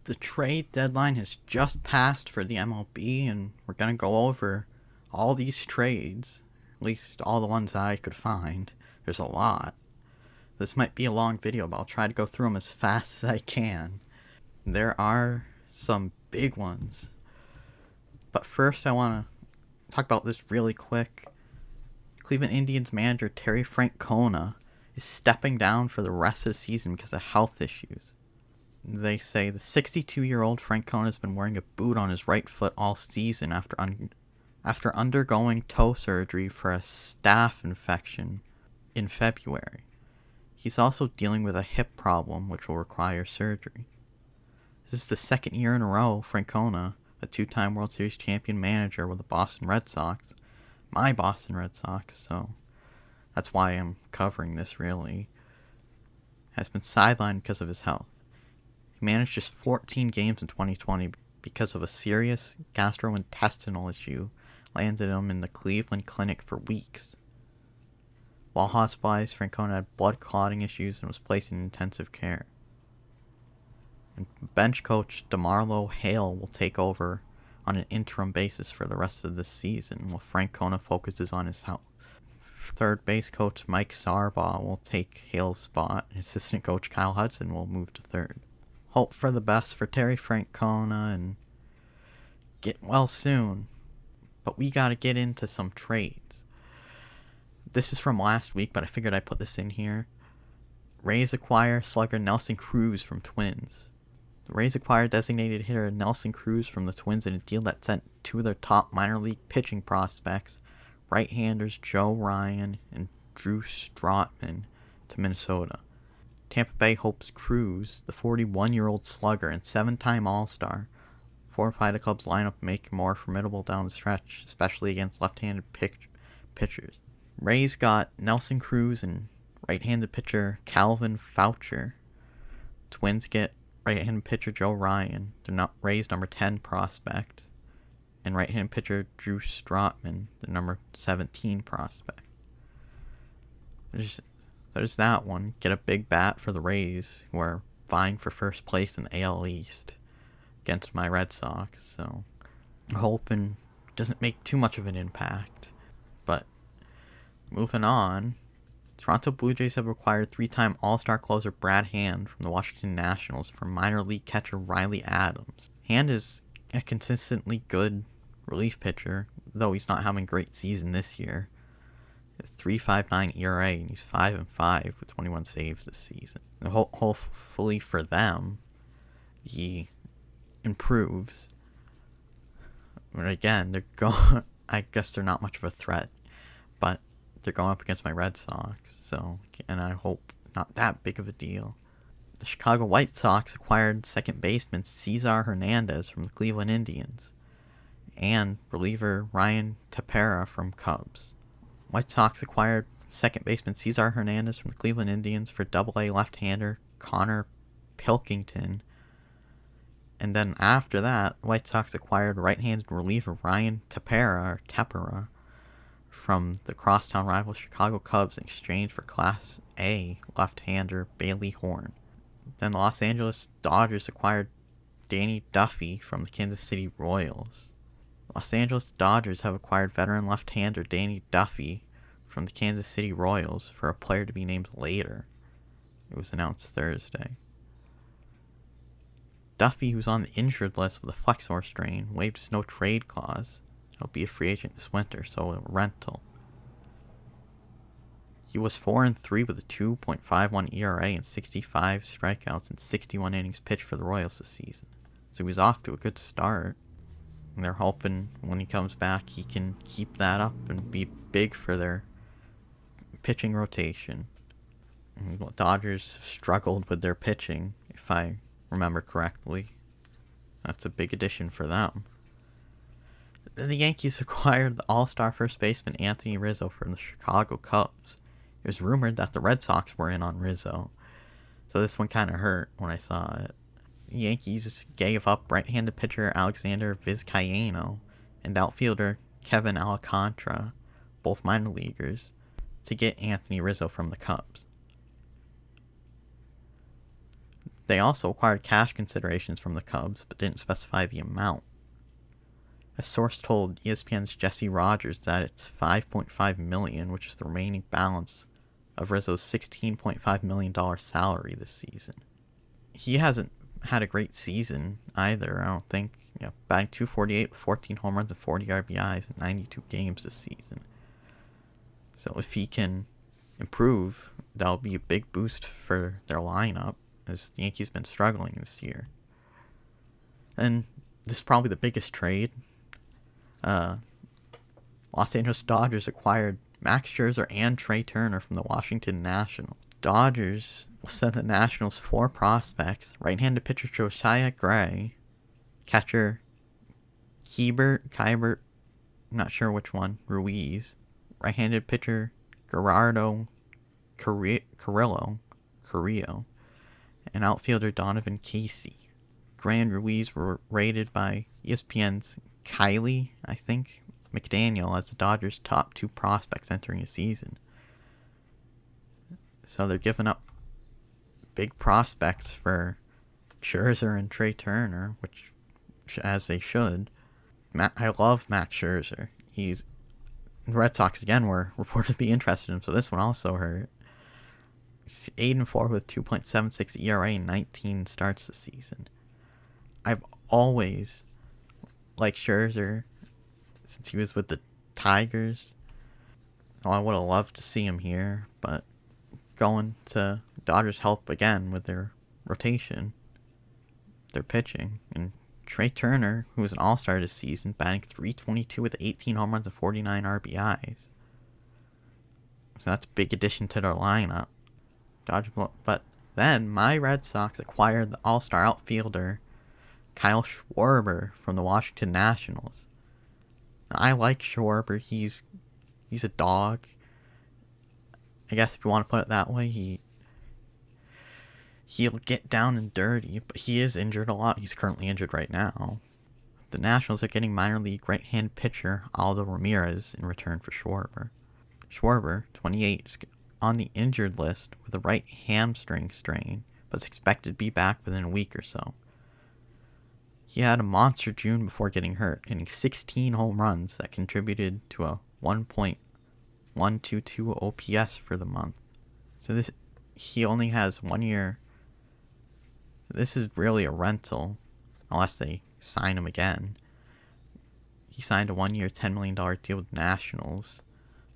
The trade deadline has just passed for the MLB, and we're going to go over all these trades, at least all the ones I could find. There's a lot. This might be a long video, but I'll try to go through them as fast as I can. There are some big ones. But first I want to talk about this really quick. Cleveland Indians manager Terry Francona is stepping down for the rest of the season because of health issues. They say the 62-year-old Francona has been wearing a boot on his right foot all season after undergoing toe surgery for a staph infection in February. He's also dealing with a hip problem which will require surgery. This is the second year in a row Francona, a two-time World Series champion manager with the Boston Red Sox, my Boston Red Sox, so that's why I'm covering this really, has been sidelined because of his health. He managed just 14 games in 2020 because of a serious gastrointestinal issue landed him in the Cleveland Clinic for weeks. While hospitalized, Francona had blood clotting issues and was placed in intensive care. And bench coach DeMarlo Hale will take over on an interim basis for the rest of the season, while Francona focuses on his health. Third base coach Mike Sarbaugh will take Hale's spot, and assistant coach Kyle Hudson will move to third. Hope for the best for Terry Francona and get well soon. But we gotta get into some trades. This is from last week, but I figured I'd put this in here. Rays acquire slugger Nelson Cruz from Twins. The Rays acquired designated hitter Nelson Cruz from the Twins in a deal that sent two of their top minor league pitching prospects, right-handers Joe Ryan and Drew Strotman, to Minnesota. Tampa Bay hopes Cruz, the 41-year-old slugger and seven-time All-Star, fortify the club's lineup and make it more formidable down the stretch, especially against left-handed pitchers. Rays got Nelson Cruz and right-handed pitcher Calvin Foucher. Twins get right-handed pitcher Joe Ryan, the Rays' number 10 prospect, and right-handed pitcher Drew Strotman, the number 17 prospect. There's that one. Get a big bat for the Rays, who are vying for first place in the AL East against my Red Sox, so I'm hoping it doesn't make too much of an impact. But moving on, Toronto Blue Jays have acquired three-time All-Star closer Brad Hand from the Washington Nationals for minor league catcher Riley Adams. Hand is a consistently good relief pitcher, though he's not having a great season this year. A 3.59 ERA, and he's 5-5 with 21 saves this season. And hopefully for them, he improves. But again, I guess they're not much of a threat, but they're going up against my Red Sox, so, and I hope not that big of a deal. The Chicago White Sox acquired second baseman Cesar Hernandez from the Cleveland Indians, and reliever Ryan Tepera from Cubs. White Sox acquired second baseman Cesar Hernandez from the Cleveland Indians for Double-A left-hander Connor Pilkington, and then after that, White Sox acquired right-handed reliever Ryan Tepera from the crosstown rival Chicago Cubs in exchange for Class A left-hander Bailey Horn. Then the Los Angeles Dodgers acquired Danny Duffy from the Kansas City Royals. The Los Angeles Dodgers have acquired veteran left-hander Danny Duffy from the Kansas City Royals for a player to be named later. It was announced Thursday. Duffy, who's on the injured list with a flexor strain, waived his no-trade clause. He'll be a free agent this winter, so a rental. He was 4-3 with a 2.51 ERA and 65 strikeouts and 61 innings pitched for the Royals this season. So he was off to a good start. And they're hoping when he comes back he can keep that up and be big for their pitching rotation. And the Dodgers struggled with their pitching, if I remember correctly. That's a big addition for them. The Yankees acquired the All-Star first baseman Anthony Rizzo from the Chicago Cubs. It was rumored that the Red Sox were in on Rizzo, so this one kind of hurt when I saw it. The Yankees gave up right-handed pitcher Alexander Vizcaino and outfielder Kevin Alcantara, both minor leaguers, to get Anthony Rizzo from the Cubs. They also acquired cash considerations from the Cubs, but didn't specify the amount. A source told ESPN's Jesse Rogers that it's $5.5 million, which is the remaining balance of Rizzo's $16.5 million salary this season. He hasn't had a great season either, I don't think. Batting .248 with 14 home runs and 40 RBIs in 92 games this season. So if he can improve, that'll be a big boost for their lineup, as the Yankees been struggling this year. And this is probably the biggest trade. Los Angeles Dodgers acquired Max Scherzer and Trey Turner from the Washington Nationals. Dodgers sent the Nationals 4 prospects: right-handed pitcher Josiah Gray, catcher Kybert, not sure which one, Ruiz, right-handed pitcher Gerardo Carrillo, and outfielder Donovan Casey. Gray and Ruiz were rated by ESPN's Kylie, I think, McDaniel as the Dodgers' top 2 prospects entering a season. So they're giving up big prospects for Scherzer and Trey Turner, which as they should. I love Max Scherzer. The Red Sox again were reported to be interested in him, so this one also hurt. He's 8-4 with 2.76 ERA in 19 starts this season. I've always liked Scherzer since he was with the Tigers. I would have loved to see him here, but going to Dodgers help again with their rotation, their pitching. And Trey Turner, who was an all-star this season, batting .322 with 18 home runs and 49 RBIs. So that's a big addition to their lineup. But then my Red Sox acquired the all-star outfielder Kyle Schwarber from the Washington Nationals. Now, I like Schwarber. He's a dog. I guess if you want to put it that way, he'll get down and dirty, but he is injured a lot. He's currently injured right now. The Nationals are getting minor league right-hand pitcher Aldo Ramirez in return for Schwarber. Schwarber, 28, is on the injured list with a right hamstring strain, but is expected to be back within a week or so. He had a monster June before getting hurt, hitting 16 home runs that contributed to a 1.122 OPS for the month. So he only has 1 year. This is really a rental, unless they sign him again. He signed a 1 year, $10 million deal with Nationals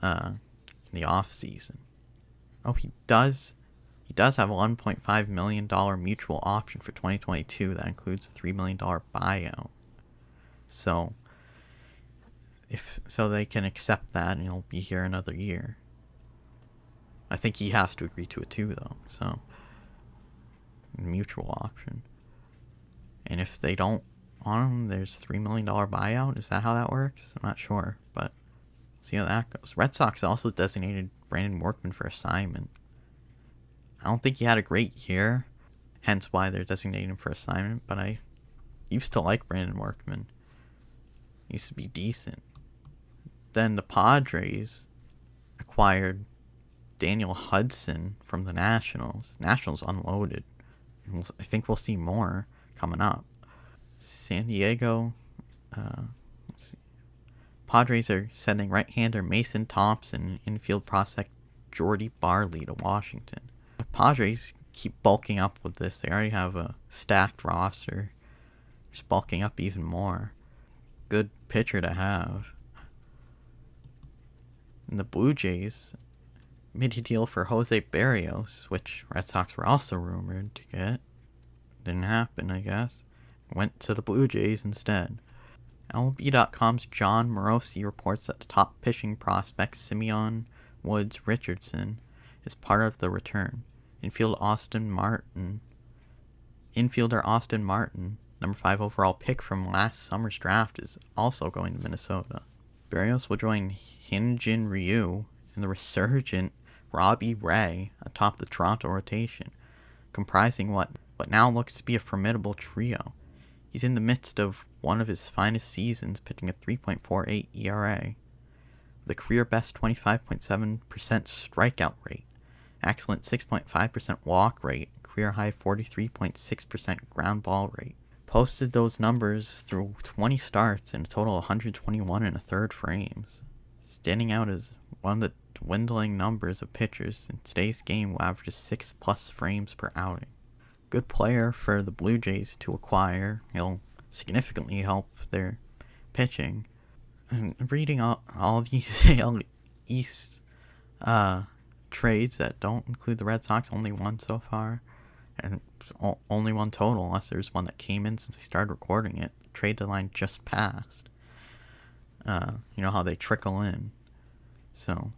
in the offseason. Oh, he does have a $1.5 million mutual option for 2022 that includes a $3 million buyout. So they can accept that and he'll be here another year. I think he has to agree to it too, though. So mutual option. And if they don't want him, there's $3 million buyout. Is that how that works? I'm not sure, but see how that goes. Red Sox also designated Brandon Workman for assignment. I don't think he had a great year, hence why they're designating him for assignment, but I used to like Brandon Workman. He used to be decent. Then the Padres acquired Daniel Hudson from the Nationals. Nationals unloaded. I think we'll see more coming up. San Diego, let's see. Padres are sending right-hander Mason Thompson and infield prospect Jordy Barley to Washington. The Padres keep bulking up with this. They already have a stacked roster. Just bulking up even more. Good pitcher to have. And the Blue Jays made a deal for Jose Barrios, which Red Sox were also rumored to get. Didn't happen, I guess. Went to the Blue Jays instead. MLB.com's John Morosi reports that the top pitching prospect Simeon Woods Richardson is part of the return. Infielder Austin Martin, number 5 overall pick from last summer's draft, is also going to Minnesota. Barrios will join Hyunjin Ryu and the resurgent Robbie Ray atop the Toronto rotation, comprising what now looks to be a formidable trio. He's in the midst of one of his finest seasons, pitching a 3.48 ERA, with a career-best 25.7% strikeout rate, excellent 6.5% walk rate, career high 43.6% ground ball rate. Posted those numbers through 20 starts and a total of 121 and a third frames, standing out as one of the dwindling numbers of pitchers in today's game who averages 6+ frames per outing. Good player for the Blue Jays to acquire. He'll significantly help their pitching. And reading all these AL East trades that don't include the Red Sox, only one so far, and only one total unless there's one that came in since I started recording it. The trade deadline just passed. You know how they trickle in. So,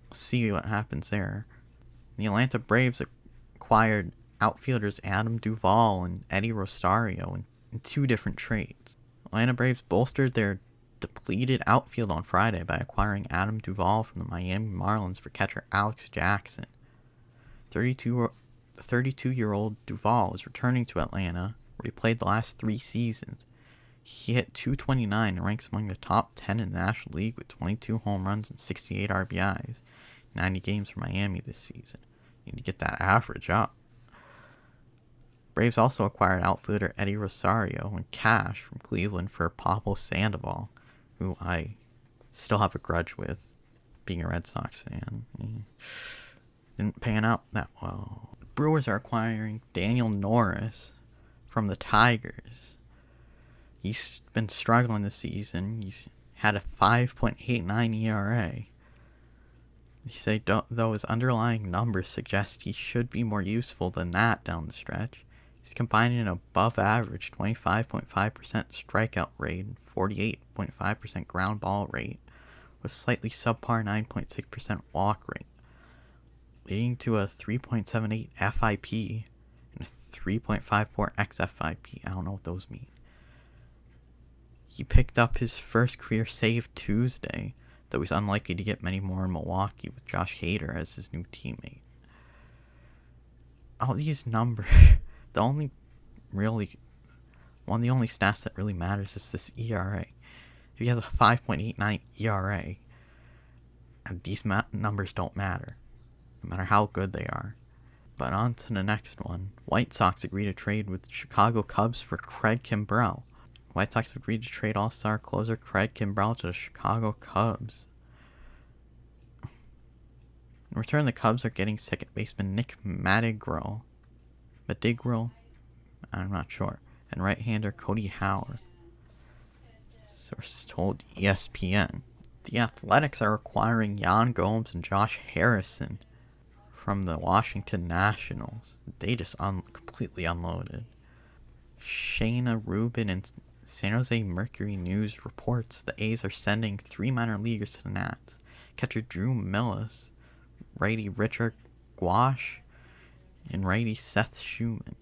we'll see what happens there. The Atlanta Braves acquired outfielders Adam Duvall and Eddie Rosario in 2 different trades. Atlanta Braves bolstered their depleted outfield on Friday by acquiring Adam Duvall from the Miami Marlins for catcher Alex Jackson. 32-year-old Duvall is returning to Atlanta, where he played the last 3 seasons. He hit .229 and ranks among the top 10 in the National League with 22 home runs and 68 RBIs. 90 games for Miami this season. You need to get that average up. Braves also acquired outfielder Eddie Rosario in cash from Cleveland for Pablo Sandoval, who I still have a grudge with, being a Red Sox fan. He didn't pan out that well. The Brewers are acquiring Daniel Norris from the Tigers. He's been struggling this season. He's had a 5.89 ERA. They say though his underlying numbers suggest he should be more useful than that down the stretch. He's combining an above-average 25.5% strikeout rate and 48.5% ground ball rate with slightly subpar 9.6% walk rate, leading to a 3.78 FIP and a 3.54 xFIP. I don't know what those mean. He picked up his first career save Tuesday, though he's unlikely to get many more in Milwaukee with Josh Hader as his new teammate. All these numbers... one of the only stats that really matters is this ERA. If he has a 5.89 ERA, and these numbers don't matter, no matter how good they are. But on to the next one. White Sox agreed to trade with Chicago Cubs for Craig Kimbrell. White Sox agreed to trade all-star closer Craig Kimbrell to the Chicago Cubs. In return, the Cubs are getting second baseman Nick Madigro, I'm not sure, and right-hander Cody Howard. Sources told ESPN. The Athletics are acquiring Yan Gomes and Josh Harrison from the Washington Nationals. They just completely unloaded. Shayna Rubin and San Jose Mercury News reports the A's are sending 3 minor leaguers to the Nats. Catcher Drew Millis, righty Richard Gouache, and righty Seth Schumann.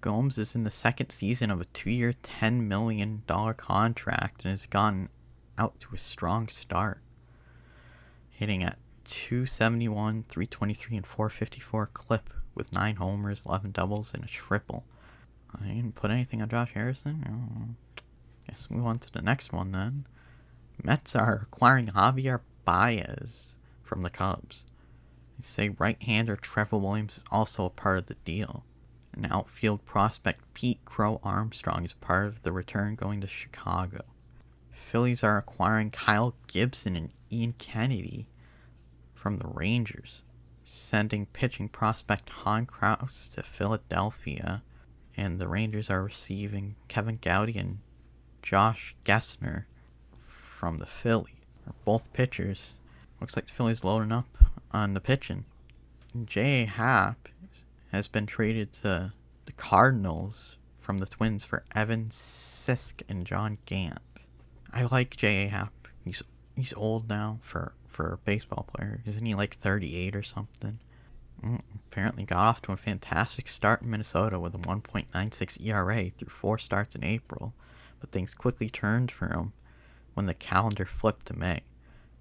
Gomes is in the second season of a 2-year, $10 million contract and has gotten out to a strong start, hitting at .271, .323, and .454 clip with 9 homers, 11 doubles, and a triple. I didn't put anything on Josh Harrison. Guess we move on to the next one then. Mets are acquiring Javier Baez from the Cubs. They say right-hander Trevor Williams is also a part of the deal. And outfield prospect Pete Crow Armstrong is part of the return going to Chicago. Phillies are acquiring Kyle Gibson and Ian Kennedy from the Rangers, sending pitching prospect Han Krause to Philadelphia, and the Rangers are receiving Kevin Gowdy and Josh Gessner from the Phillies. They're both pitchers. Looks like the Phillies loading up on the pitching. J.A. Happ has been traded to the Cardinals from the Twins for Evan Sisk and John Gant. I like J.A. Happ. He's old now for a baseball player. Isn't he like 38 or something? Apparently got off to a fantastic start in Minnesota with a 1.96 ERA through 4 starts in April, but things quickly turned for him when the calendar flipped to May.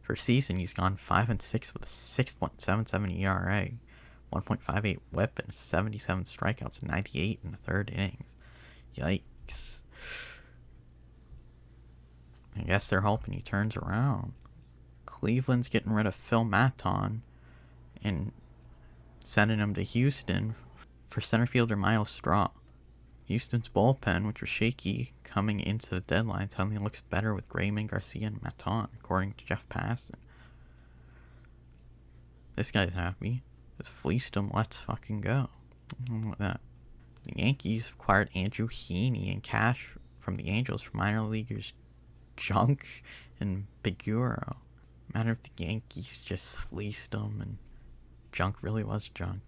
For season, he's gone 5-6 with a 6.77 ERA, 1.58 whip, and 77 strikeouts in 98 in the third innings. Yikes. I guess they're hoping he turns around. Cleveland's getting rid of Phil Maton and sending him to Houston for center fielder Miles Straw. Houston's bullpen, which was shaky coming into the deadline, suddenly looks better with Grayman, Garcia, and Maton, according to Jeff Passan. This guy's happy. Just fleeced him. Let's fucking go. That. The Yankees acquired Andrew Heaney in cash from the Angels for minor leaguers Junk and Biguro. Matter if the Yankees just fleeced him and Junk really was junk.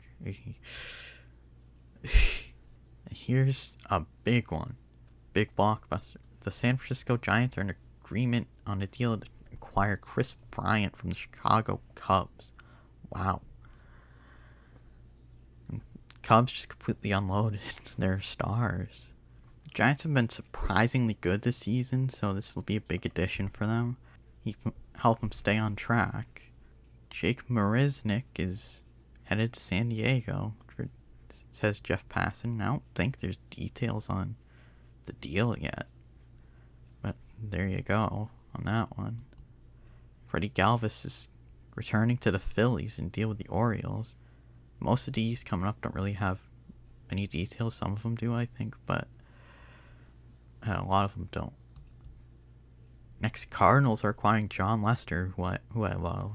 Here's a big one. Big blockbuster. The San Francisco Giants are in agreement on a deal to acquire Kris Bryant from the Chicago Cubs. Wow. Cubs just completely unloaded their stars. The Giants have been surprisingly good this season, so this will be a big addition for them. He can help them stay on track. Jake Marisnick is headed to San Diego, says Jeff Passan. I don't think there's details on the deal yet, but there you go on that one. Freddie Galvis is returning to the Phillies and deal with the Orioles. Most of these coming up don't really have any details. Some of them do, I think, but a lot of them don't. Next, Cardinals are acquiring John Lester, who I love.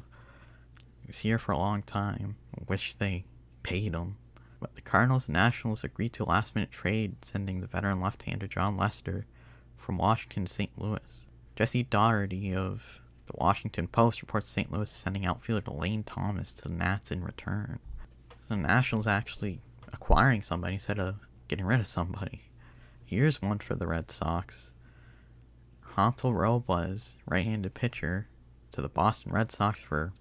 He was here for a long time. I wish they paid him. But the Cardinals and Nationals agreed to a last-minute trade, sending the veteran left-hander John Lester from Washington to St. Louis. Jesse Doherty of the Washington Post reports St. Louis sending outfielder Lane Thomas to the Nats in return. So the Nationals actually acquiring somebody instead of getting rid of somebody. Here's one for the Red Sox. Hansel Robles, right-handed pitcher, to the Boston Red Sox for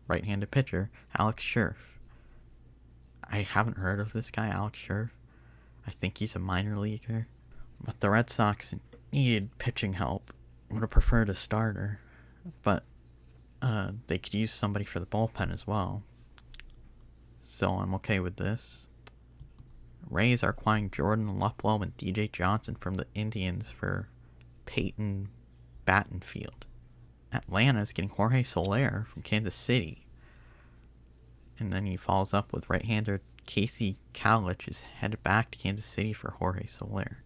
right-handed pitcher Alex Scherff. I haven't heard of this guy, Alex Scherff. I think he's a minor leaguer. But the Red Sox needed pitching help. Would have preferred a starter. But they could use somebody for the bullpen as well. So I'm okay with this. Rays are acquiring Jordan Luplow and DJ Johnson from the Indians for Peyton Battenfield. Atlanta is getting Jorge Soler from Kansas City. And then he follows up with right-hander Casey Kalich is headed back to Kansas City for Jorge Soler.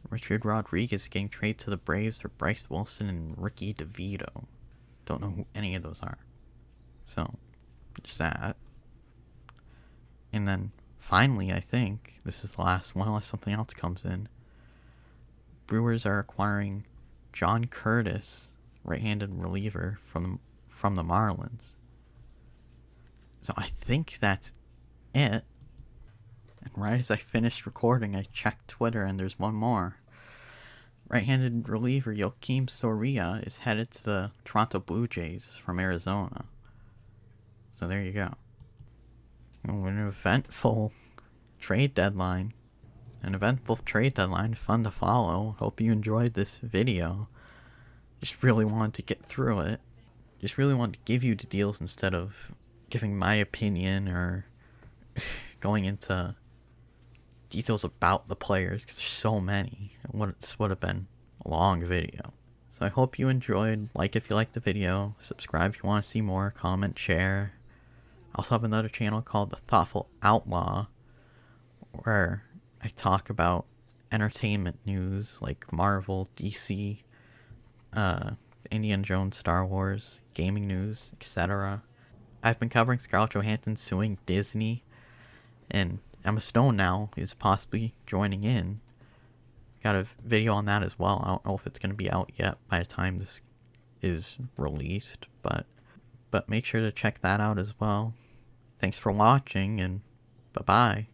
Richard Rodriguez is getting traded to the Braves for Bryce Wilson and Ricky DeVito. Don't know who any of those are. So, just that. And then, finally, I think, this is the last one unless something else comes in. Brewers are acquiring John Curtis, right-handed reliever from the Marlins. So I think that's it. And right as I finished recording, I checked Twitter and there's one more. Right-handed reliever Joakim Soria is headed to the Toronto Blue Jays from Arizona. So there you go. An eventful trade deadline. An eventful trade deadline, fun to follow. Hope you enjoyed this video. Just really wanted to get through it. Just really wanted to give you the deals instead of giving my opinion or going into details about the players, because there's so many. This would have been a long video. So I hope you enjoyed. Like if you liked the video, subscribe if you want to see more, comment, share. I also have another channel called The Thoughtful Outlaw, where I talk about entertainment news like Marvel, DC, Indiana Jones, Star Wars, gaming news, etc. I've been covering Scarlett Johansson suing Disney, and Emma Stone now is possibly joining in. Got a video on that as well. I don't know if it's going to be out yet by the time this is released, but make sure to check that out as well. Thanks for watching, and bye-bye.